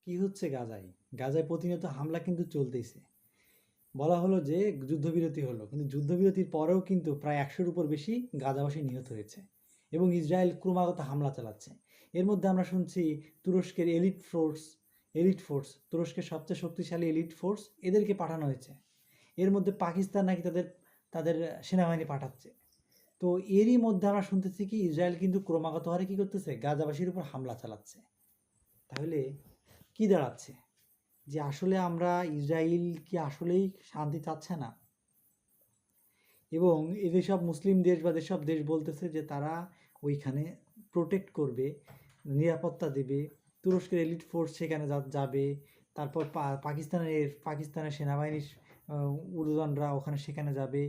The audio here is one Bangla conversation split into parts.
কি হচ্ছে গাজায়? গাজায় প্রতিনিয়ত হামলা কিন্তু চলতেইছে। বলা হলো যে যুদ্ধবিরতি হলো। কিন্তু যুদ্ধবিরতির পরেও কিন্তু প্রায় ১০০-র উপর বেশি গাজাবাসী নিহত হয়েছে এবং ইসরায়েল ক্রমাগত হামলা চালাচ্ছে। এর মধ্যে আমরা শুনছি তুরস্কের এলিট ফোর্স, তুরস্কের সবচেয়ে শক্তিশালী এলিট ফোর্স এদেরকে পাঠানো হয়েছে। এর মধ্যে পাকিস্তান নাকি তাদের তাদের সেনাবাহিনী পাঠাচ্ছে। তো এরই মধ্যে আমরা শুনতেছি কি ইসরায়েল কিন্তু ক্রমাগত হারে কি করতেছে? গাজাবাসীর উপর হামলা চালাচ্ছে। তাহলে কি দাঁড়াচ্ছে? যে আসলে ইসরায়েল কি আসলেই শান্তি চাচ্ছে না, এবং যেসব মুসলিম দেশ বা যেসব দেশ বলতেছে যে তারা ওইখানে প্রোটেক্ট করবে, নিরাপত্তা দেবে, তুরস্কের এলিট ফোর্স সেখানে যাবে, তারপর পাকিস্তানের সেনাবাহিনীর উড়োজানরা ওখানে সেখানে যাবে,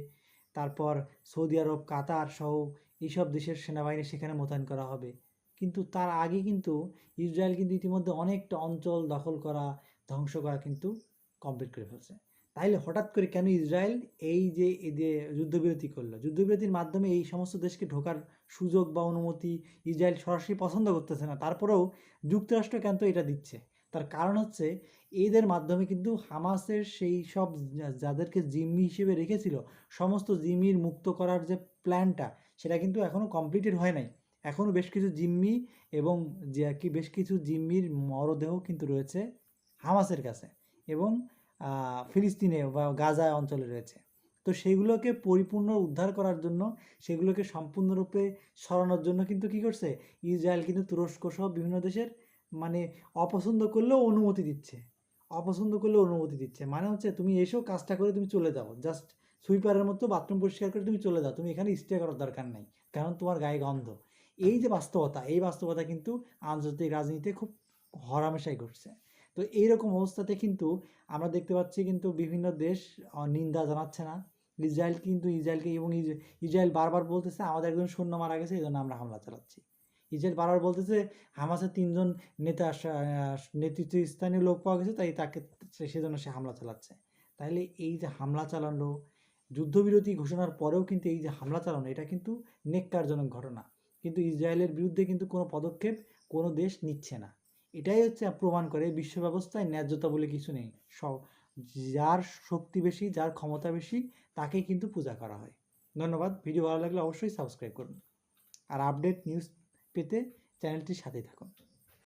তারপর সৌদি আরব, কাতার সহ এইসব দেশের সেনাবাহিনী সেখানে মোতায়েন করা হবে। কিন্তু তার আগে কিন্তু ইসরায়েল কিন্তু ইতিমধ্যে অনেকটা অঞ্চল দখল করা, ধ্বংস করা কিন্তু কমপ্লিট করে ফেলছে। তাইলে হঠাৎ করে কেন ইসরায়েল এই যে যুদ্ধবিরতি করলো? যুদ্ধবিরতির মাধ্যমে এই সমস্ত দেশকে ঢোকার সুযোগ বা অনুমতি ইসরায়েল সরাসরি পছন্দ করতেছে না, তারপরেও যুক্তরাষ্ট্র কেন তো এটা দিচ্ছে? তার কারণ হচ্ছে এদের মাধ্যমে কিন্তু হামাসের সেই সব যাদেরকে জিম্মি হিসেবে রেখেছিল, সমস্ত জিম্মির মুক্ত করার যে প্ল্যানটা, সেটা কিন্তু এখনও কমপ্লিটেড হয় নাই। এখনও বেশ কিছু জিম্মি এবং বেশ কিছু জিম্মির মরদেহ কিন্তু রয়েছে হামাসের কাছে এবং ফিলিস্তিনে বা গাজা অঞ্চলে রয়েছে। তো সেগুলোকে পরিপূর্ণ উদ্ধার করার জন্য, সেগুলোকে সম্পূর্ণরূপে সরানোর জন্য কিন্তু কী করছে ইসরায়েল? কিন্তু তুরস্ক সহ বিভিন্ন দেশের মানে অপছন্দ করলেও অনুমতি দিচ্ছে। মানে হচ্ছে তুমি এসো, কাজটা করে তুমি চলে যাও, জাস্ট সুইপারের মতো বাথরুম পরিষ্কার করে তুমি চলে যাও, তুমি এখানে স্টে করার দরকার নেই, কারণ তোমার গায়ে গন্ধ। এই যে বাস্তবতা, এই বাস্তবতা কিন্তু আন্তর্জাতিক রাজনীতিতে খুব হরহামেশাই ঘটছে। তো এইরকম অবস্থাতে কিন্তু আমরা দেখতে পাচ্ছি কিন্তু বিভিন্ন দেশ নিন্দা জানাচ্ছে না ইসরায়েলকে, এবং ইসরায়েল বারবার বলতেছে আমাদের একজন সৈন্য মারা গেছে, এই জন্য আমরা হামলা চালাচ্ছি। ইসরায়েল বারবার বলতেছে হামাসের ৩ জন নেতৃত্বস্থানীয় লোক পাওয়া গেছে, সেজন্য সে হামলা চালাচ্ছে। তাহলে এই যে হামলা চালানো, যুদ্ধবিরতি ঘোষণার পরেও কিন্তু এই যে হামলা চালানো, এটা কিন্তু নেক্কারজনক ঘটনা। কিন্তু ইসরায়েলের বিরুদ্ধে কিন্তু কোনো পদক্ষেপ কোনো দেশ নিচ্ছে না। এটাই হচ্ছে প্রমাণ করে বিশ্ব ব্যবস্থায় ন্যায্যতা বলে কিছু নেই। সব যার শক্তি বেশি, যার ক্ষমতা বেশি, তাকেই কিন্তু পূজা করা হয়। ধন্যবাদ। ভিডিও ভালো লাগলে অবশ্যই সাবস্ক্রাইব করুন, আর আপডেট নিউজ পেতে চ্যানেলটির সাথেই থাকুন।